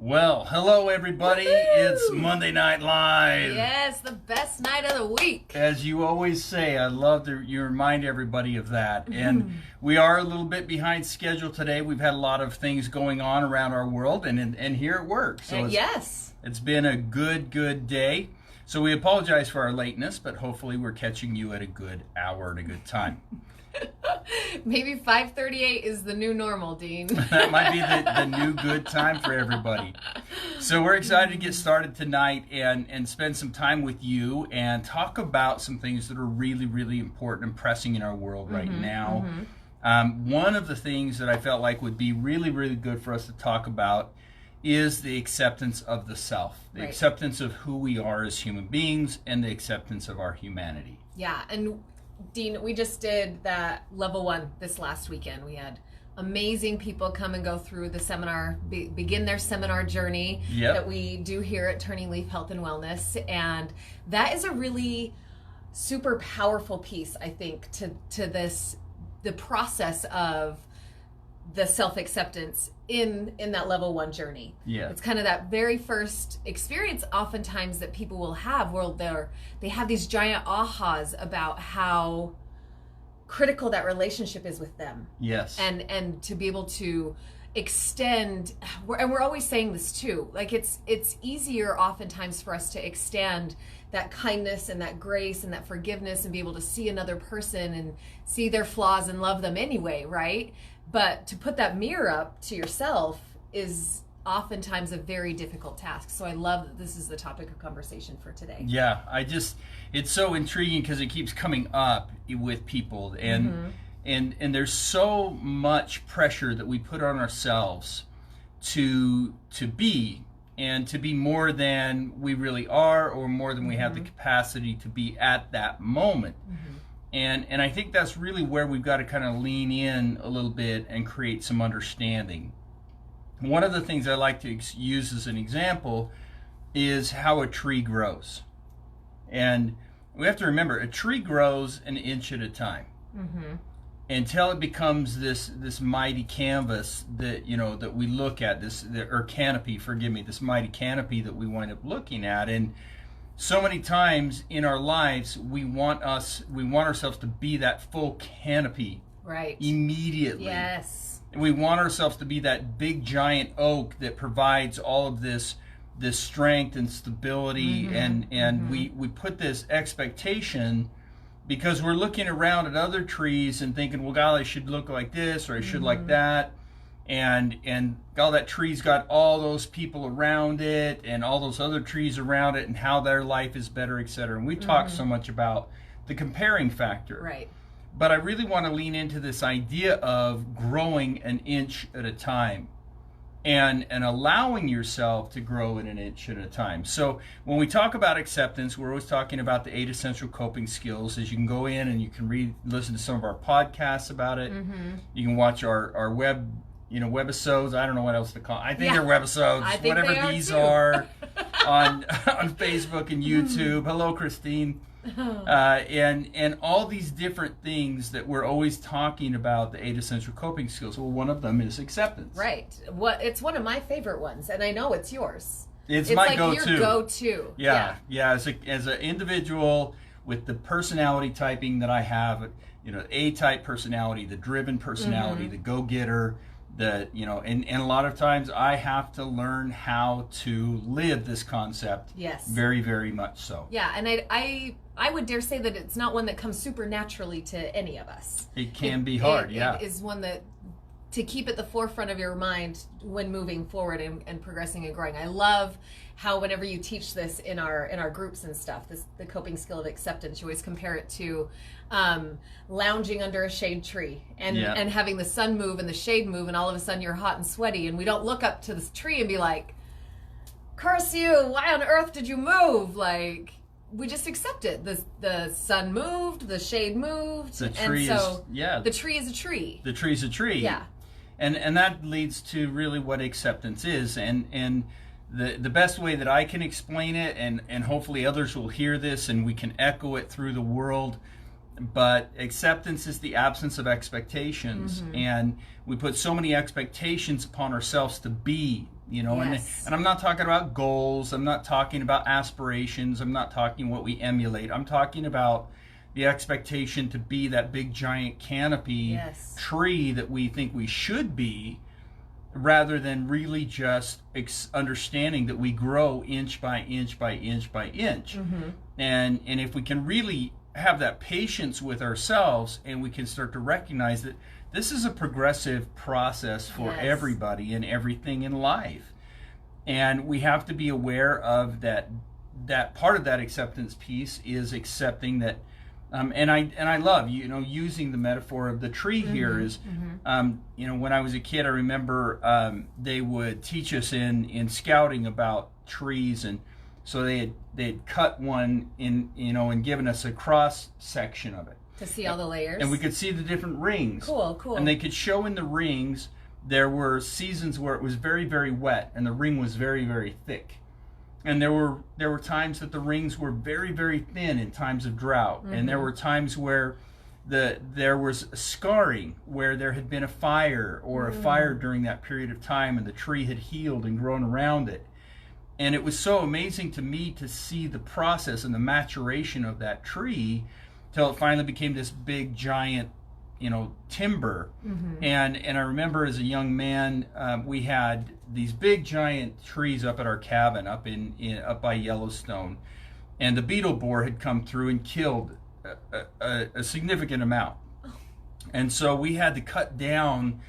Well, hello everybody. Woo-hoo! It's Monday Night Live. Yes, the best night of the week. As you always say, I love that you remind everybody of that. And we are a little bit behind schedule today. We've had a lot of things going on around our world and here at work. So it's been a good day. So we apologize for our lateness, but hopefully we're catching you at a good hour and a good time. Maybe 5:38 is the new normal, Dean. That might be the new good time for everybody. So we're excited to get started tonight and spend some time with you and talk about some things that are really important and pressing in our world right now. One of the things that I felt like would be really good for us to talk about is the acceptance of the self, the acceptance of who we are as human beings, and the acceptance of our humanity. Yeah, and Dean, we just did that level 1 this last weekend. We had amazing people come and go through the seminar, begin their seminar journey that we do here at TurningLeaf Health and Wellness. And that is a really super powerful piece, I think, to the process of the self-acceptance in that level 1 journey. It's kind of that very first experience oftentimes that people will have where they have these giant ahas about how critical that relationship is with them. And to be able to extend, and we're always saying this too, like it's easier oftentimes for us to extend that kindness and that grace and that forgiveness and be able to see another person and see their flaws and love them anyway, right? But to put that mirror up to yourself is oftentimes a very difficult task. So I love that this is the topic of conversation for today. Yeah, it's so intriguing because it keeps coming up with people, and there's so much pressure that we put on ourselves to be more than we really are, or more than we have the capacity to be at that moment. And I think that's really where we've got to kind of lean in a little bit and create some understanding. One of the things I like to use as an example is how a tree grows. And we have to remember, a tree grows an inch at a time until it becomes this mighty canvas that that we look at, this mighty canopy that we wind up looking at. And so many times in our lives, we want ourselves to be that full canopy immediately. Yes. And we want ourselves to be that big giant oak that provides all of this strength and stability, and we put this expectation because we're looking around at other trees and thinking, well, God, I should look like this or I should like that. And God, that tree's got all those people around it and all those other trees around it and how their life is better, etc. And we talk so much about the comparing factor. Right. But I really want to lean into this idea of growing an inch at a time and allowing yourself to grow in an inch at a time. So when we talk about acceptance, we're always talking about the 8 essential coping skills. As you can go in and you can listen to some of our podcasts about it. You can watch our webisodes. I don't know what else to call it. I think they're webisodes, whatever these are on Facebook and YouTube. Hello, Christine. And all these different things that we're always talking about, the 8 essential coping skills. Well, one of them is acceptance. Right. It's one of my favorite ones, and I know it's yours. It's my like go-to. Your go-to. Yeah. As an individual with the personality typing that I have, A-type personality, the driven personality, the go-getter, and a lot of times I have to learn how to live this concept. Yes. Very, very much so. Yeah, and I would dare say that it's not one that comes super naturally to any of us. It can be hard, It is one that to keep at the forefront of your mind when moving forward and progressing and growing. I love how whenever you teach this in our groups and stuff, the coping skill of acceptance, you always compare it to lounging under a shade tree and having the sun move and the shade move, and all of a sudden you're hot and sweaty, and we don't look up to this tree and be like, curse you, why on earth did you move? Like, we just accepted the sun moved, the shade moved, the tree the tree is a tree. The tree's a tree. Yeah. And that leads to really what acceptance is, and the best way that I can explain it, and hopefully others will hear this and we can echo it through the world, but acceptance is the absence of expectations. And we put so many expectations upon ourselves to be you know, and I'm not talking about goals. I'm not talking about aspirations. I'm not talking what we emulate. I'm talking about the expectation to be that big giant canopy tree that we think we should be, rather than really just understanding that we grow inch by inch by inch by inch. And if we can really have that patience with ourselves, and we can start to recognize that this is a progressive process for everybody and everything in life, and we have to be aware of that part of that acceptance piece is accepting that. And I love, you know, using the metaphor of the tree here is, you know, when I was a kid, I remember they would teach us in scouting about trees, and so they'd cut one in, you know, and given us a cross section of it to see all the layers, and we could see the different rings. Cool. And they could show in the rings there were seasons where it was very, very wet, and the ring was very, very thick. And there were times that the rings were very, very thin in times of drought. And there were times where there was scarring, where there had been a fire or a fire during that period of time, and the tree had healed and grown around it. And it was so amazing to me to see the process and the maturation of that tree till it finally became this big giant, you know, timber. And I remember as a young man, we had these big giant trees up at our cabin up by Yellowstone, and the beetle boar had come through and killed a significant amount. And so we had to cut down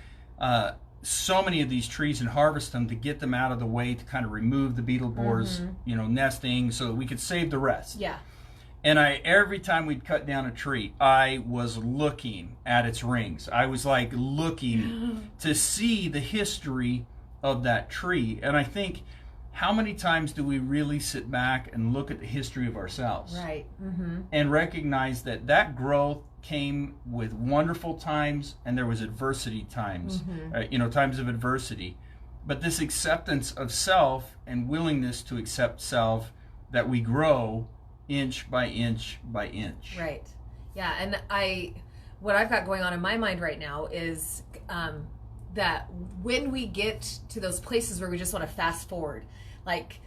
so many of these trees and harvest them to get them out of the way, to kind of remove the beetle boar's you know, nesting, so that we could save the rest. And every time we'd cut down a tree, I was looking at its rings. I was like looking to see the history of that tree. And I think, how many times do we really sit back and look at the history of ourselves? And recognize that growth came with wonderful times, and there was adversity times, you know, times of adversity. But this acceptance of self and willingness to accept self, that we grow inch by inch by inch. Right. Yeah. And what I've got going on in my mind right now is that when we get to those places where we just want to fast forward, like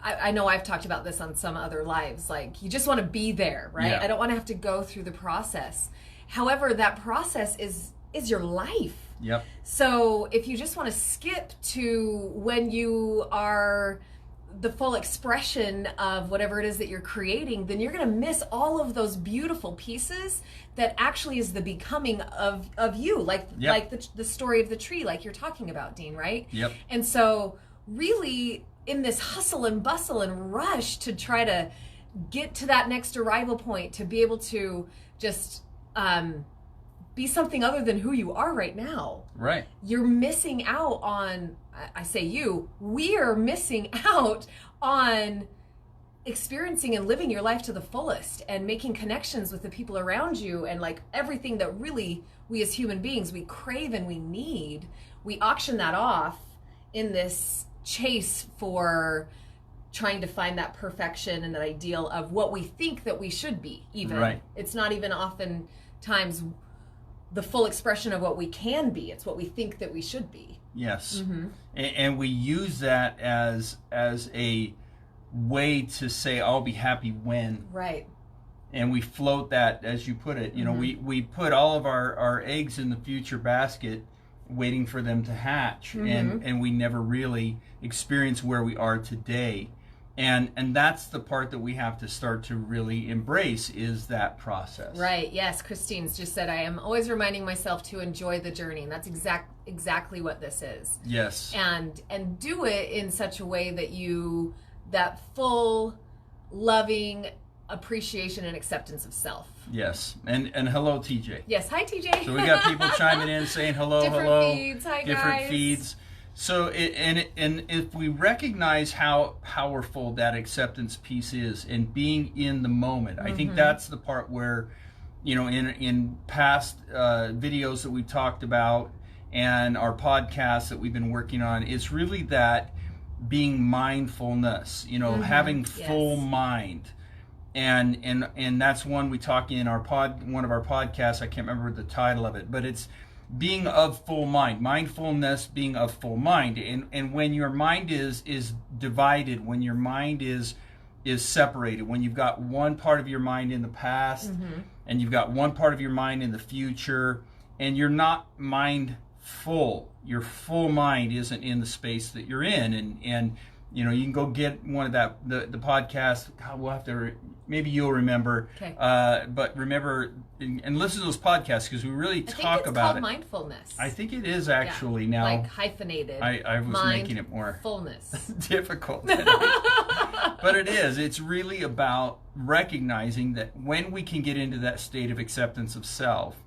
I know I've talked about this on some other lives, like you just want to be there, right? I don't want to have to go through the process. However, that process is your life. So if you just want to skip to when you are the full expression of whatever it is that you're creating, then you're going to miss all of those beautiful pieces that actually is the becoming of you, like the story of the tree, like you're talking about, Dean, right? And so really, in this hustle and bustle and rush to try to get to that next arrival point, to be able to just be something other than who you are right now, you're missing out on, I say we are missing out on experiencing and living your life to the fullest, and making connections with the people around you, and like everything that really we as human beings, we crave and we need. We auction that off in this chase for trying to find that perfection and that ideal of what we think that we should be, even. It's not even often times the full expression of what we can be. It's what we think that we should be. And we use that as a way to say, I'll be happy when. And we float that, as you put it, you know, we put all of our eggs in the future basket, waiting for them to hatch, and we never really experience where we are today. And that's the part that we have to start to really embrace, is that process. Yes, Christine's just said, I am always reminding myself to enjoy the journey, and that's exactly what this is. And do it in such a way that that full loving appreciation and acceptance of self. And hello, TJ. Hi, TJ. So we got people chiming in saying hello. Different feeds. Hi, different guys. Feeds. So and if we recognize how powerful that acceptance piece is, and being in the moment, I think that's the part where, you know, in past videos that we've talked about and our podcasts that we've been working on, it's really that being mindfulness, you know, having full mind. And that's one we talk in one of our podcasts. I can't remember the title of it, but it's being of full mind, mindfulness, being of full mind. And when your mind is divided, when your mind is separated, when you've got one part of your mind in the past and you've got one part of your mind in the future, and you're not mindful, your full mind isn't in the space that you're in. And you know, you can go get one of the podcast. God, we'll have to, maybe you'll remember. Okay. But remember and listen to those podcasts, because we really talk about it. I think it's called mindfulness. I think it is actually now. Like hyphenated. I was making it more fullness. difficult. But it is. It's really about recognizing that when we can get into that state of acceptance of self,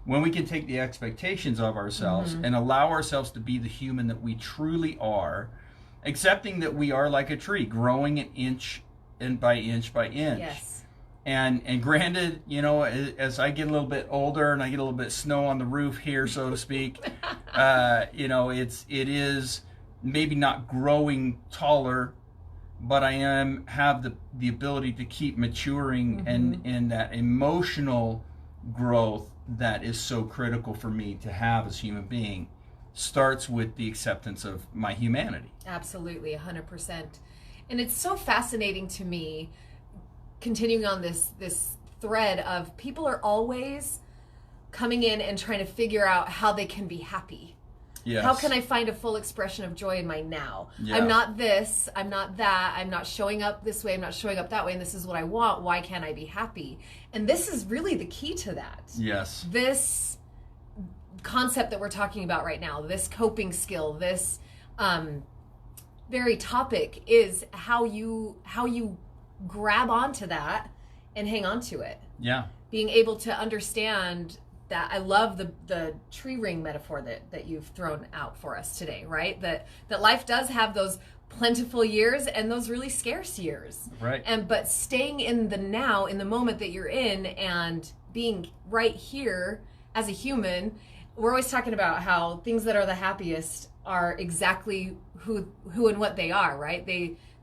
when we can take the expectations of ourselves and allow ourselves to be the human that we truly are, accepting that we are like a tree, growing an inch and by inch by inch. Yes. And granted, you know, as I get a little bit older and I get a little bit of snow on the roof here, so to speak, you know, it is maybe not growing taller, but I have the ability to keep maturing and that emotional growth that is so critical for me to have as a human being starts with the acceptance of my humanity. Absolutely, 100%. And it's so fascinating to me, continuing on this thread of people are always coming in and trying to figure out how they can be happy. Yes. How can I find a full expression of joy in my now? Yeah. I'm not this, I'm not that, I'm not showing up this way, I'm not showing up that way, and this is what I want. Why can't I be happy? And this is really the key to that. Yes. This concept that we're talking about right now, this coping skill, this very topic is how you grab onto that and hang on to it. Yeah. Being able to understand that. I love the tree ring metaphor that you've thrown out for us today, right? That life does have those plentiful years and those really scarce years. Right. But staying in the now, in the moment that you're in, and being right here as a human. We're always talking about how things that are the happiest are exactly who and what they are, right?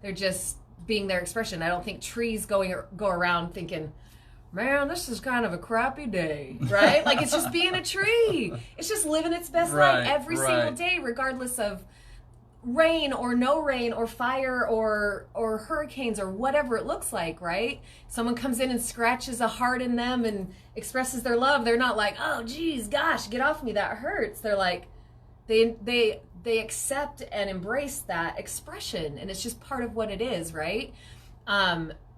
They're just being their expression. I don't think trees go around thinking, man, this is kind of a crappy day, right? Like, it's just being a tree. It's just living its best life every single day, regardless of rain or no rain or fire or hurricanes or whatever it looks like, right? Someone comes in and scratches a heart in them and expresses their love. They're not like, oh, geez, gosh, get off me, that hurts. They're like, they accept and embrace that expression, and it's just part of what it is, right?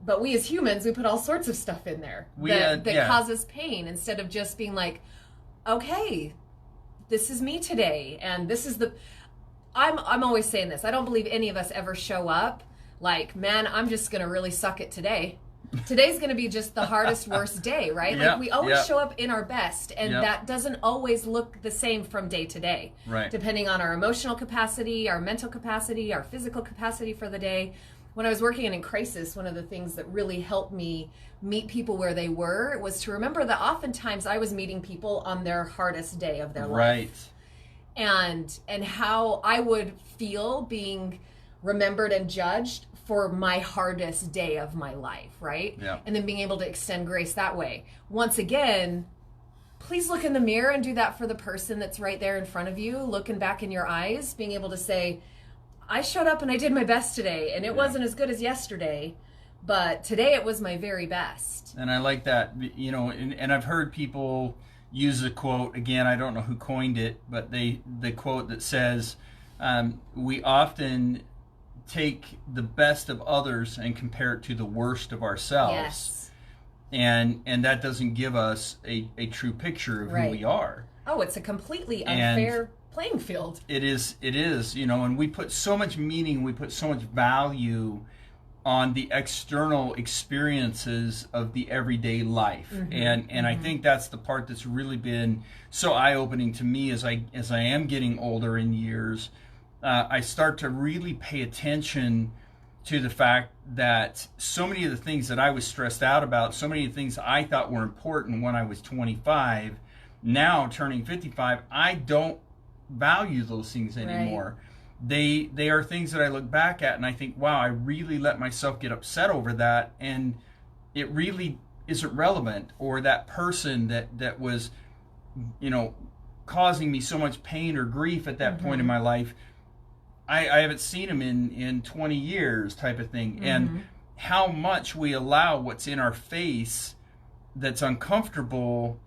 But we as humans, we put all sorts of stuff in there that causes pain, instead of just being like, okay, this is me today, and this is the... I'm always saying this. I don't believe any of us ever show up like, man, I'm just going to really suck it today. Today's going to be just the hardest, worst day, right? Like, we always show up in our best, and that doesn't always look the same from day to day. Right. Depending on our emotional capacity, our mental capacity, our physical capacity for the day. When I was working in crisis, one of the things that really helped me meet people where they were was to remember that oftentimes I was meeting people on their hardest day of their life. Right. And how I would feel being remembered and judged for my hardest day of my life, right? Yeah. And then being able to extend grace that way. Once again, please look in the mirror and do that for the person that's right there in front of you, looking back in your eyes, being able to say, I showed up and I did my best today, and it wasn't as good as yesterday, but today it was my very best. And I like that, you know, and I've heard people use a quote, again, I don't know who coined it, but the quote that says, we often take the best of others and compare it to the worst of ourselves. Yes. And that doesn't give us a true picture of who we are. Oh, it's a completely unfair playing field. It is, you know, and we put so much meaning, we put so much value on the external experiences of the everyday life. And I think that's the part that's really been so eye-opening to me as I am getting older in years. I start to really pay attention to the fact that so many of the things that I was stressed out about, so many of the things I thought were important when I was 25, now turning 55, I don't value those things anymore. Right. They are things that I look back at and I think, wow, I really let myself get upset over that, and it really isn't relevant. Or that person that was, you know, causing me so much pain or grief at that point in my life. I haven't seen them in 20 years type of thing. And how much we allow what's in our face that's uncomfortable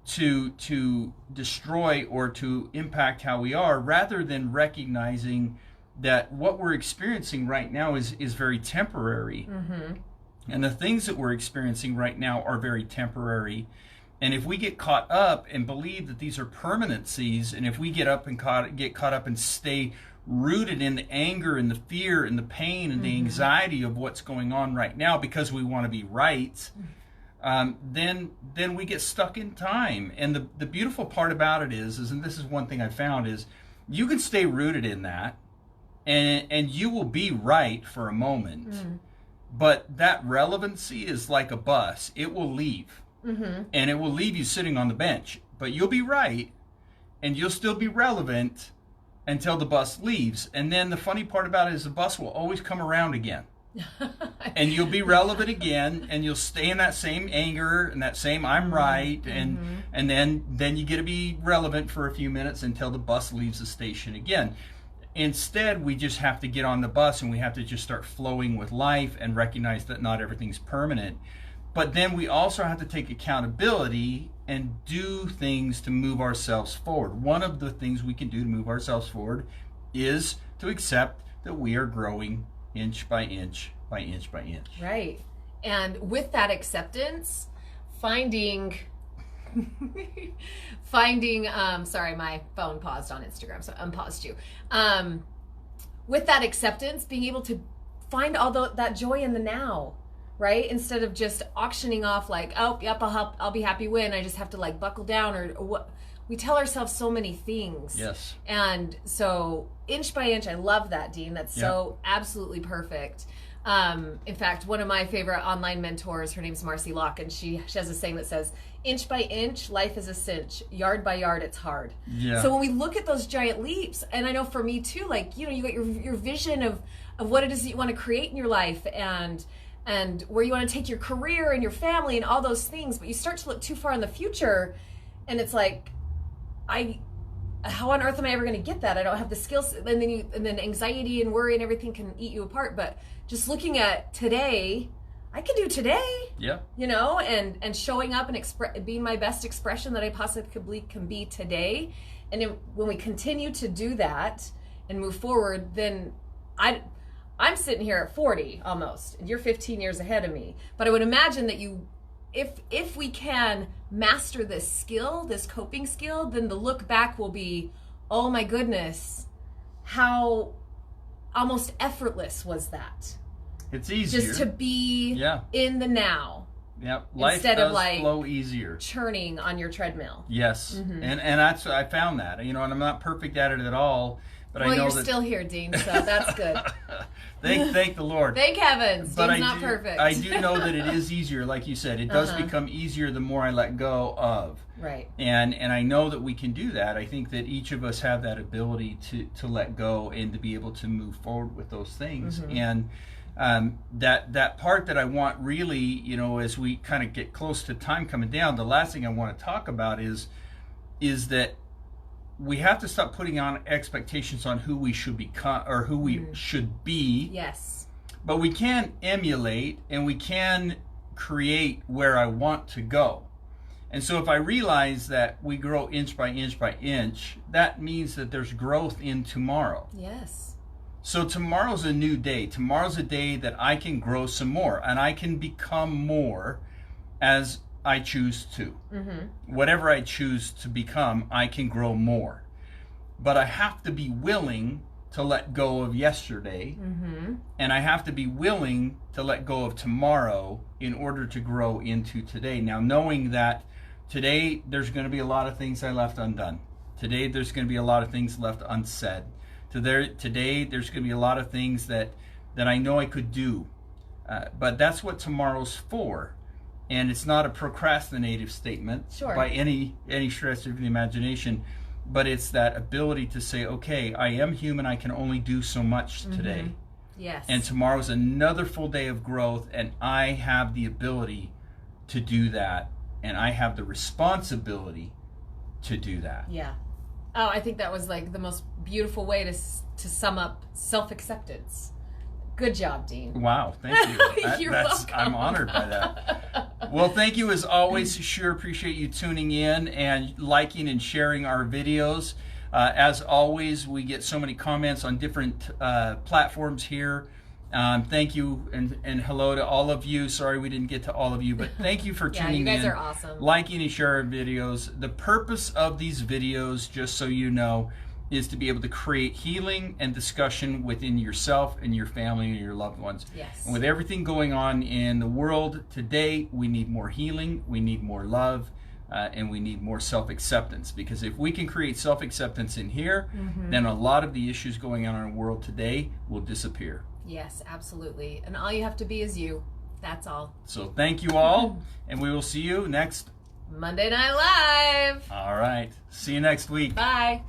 to destroy or to impact how we are, rather than recognizing that what we're experiencing right now is very temporary. And the things that we're experiencing right now are very temporary. And if we get caught up and believe that these are permanencies, and if we get caught up and stay rooted in the anger and the fear and the pain and the anxiety of what's going on right now because we want to be right, then we get stuck in time. And the beautiful part about it is, and this is one thing I found, is you can stay rooted in that, and you will be right for a moment. But that relevancy is like a bus. It will leave. And it will leave you sitting on the bench. But you'll be right, and you'll still be relevant until the bus leaves. And then the funny part about it is the bus will always come around again. And you'll be relevant again, and you'll stay in that same anger and that same I'm right, and then you get to be relevant for a few minutes until the bus leaves the station again. Instead, we just have to get on the bus, and we have to just start flowing with life and recognize that not everything's permanent. But then we also have to take accountability and do things to move ourselves forward. One of the things we can do to move ourselves forward is to accept that we are growing inch by inch by inch by inch. Right. And with that acceptance, finding sorry, my phone paused on Instagram, so I unpaused you. With that acceptance, being able to find all that joy in the now, right? Instead of just auctioning off like, oh, yep, I'll be happy when I just have to like buckle down, or what. We tell ourselves so many things. Yes. And so inch by inch, I love that, Dean. That's so absolutely perfect. In fact, one of my favorite online mentors, her name's Marcy Locke, and she has a saying that says, inch by inch, life is a cinch. Yard by yard, it's hard. Yeah. So when we look at those giant leaps, and I know for me too, like, you know, you got your vision of what it is that you want to create in your life, and where you want to take your career and your family and all those things, but you start to look too far in the future, and it's like, how on earth am I ever going to get that? I don't have the skills. And then anxiety and worry and everything can eat you apart. But just looking at today, I can do today. Yeah. You know, and showing up and being my best expression that I possibly can be today. And when we continue to do that and move forward, then I'm sitting here at 40 almost, and you're 15 years ahead of me. But I would imagine that if we can master this skill, this coping skill, then the look back will be, oh my goodness, how almost effortless was that? It's easier. Just to be in the now. Yep. Life instead does of like flow easier. Churning on your treadmill. Yes. And that's, I found that, you know, and I'm not perfect at it at all. But well, I know you're still here, Dean, so that's good. Thank the Lord. Thank heavens. But Dean's not perfect. I do know that it is easier, like you said. It does become easier the more I let go of. Right. And I know that we can do that. I think that each of us have that ability to let go and to be able to move forward with those things. And that part that I want really, you know, as we kind of get close to time coming down, the last thing I want to talk about is that we have to stop putting on expectations on who we should become or who we should be. Yes. But we can emulate and we can create where I want to go. And so if I realize that we grow inch by inch by inch, that means that there's growth in tomorrow. Yes. So tomorrow's a new day. Tomorrow's a day that I can grow some more and I can become more as I choose to. Whatever I choose to become, I can grow more. But I have to be willing to let go of yesterday, and I have to be willing to let go of tomorrow in order to grow into today. Now, knowing that today there's going to be a lot of things I left undone. Today there's going to be a lot of things left unsaid. Today there's going to be a lot of things that I know I could do. But that's what tomorrow's for. And it's not a procrastinative statement by any stretch of the imagination, but it's that ability to say, okay, I am human, I can only do so much today. Yes. And tomorrow's another full day of growth, and I have the ability to do that, and I have the responsibility to do that. Yeah. Oh, I think that was like the most beautiful way to sum up self-acceptance. Good job, Dean. Wow, thank you. You're welcome. I'm honored by that. Well, thank you as always. Sure appreciate you tuning in and liking and sharing our videos. As always, we get so many comments on different platforms here. Thank you and hello to all of you. Sorry we didn't get to all of you, but thank you for tuning in. Yeah, you guys are awesome. Liking and sharing videos. The purpose of these videos, just so you know, is to be able to create healing and discussion within yourself and your family and your loved ones. Yes. And with everything going on in the world today, we need more healing, we need more love, and we need more self-acceptance. Because if we can create self-acceptance in here, then a lot of the issues going on in our world today will disappear. Yes, absolutely. And all you have to be is you. That's all. So thank you all, and we will see you next Monday Night Live. All right. See you next week. Bye.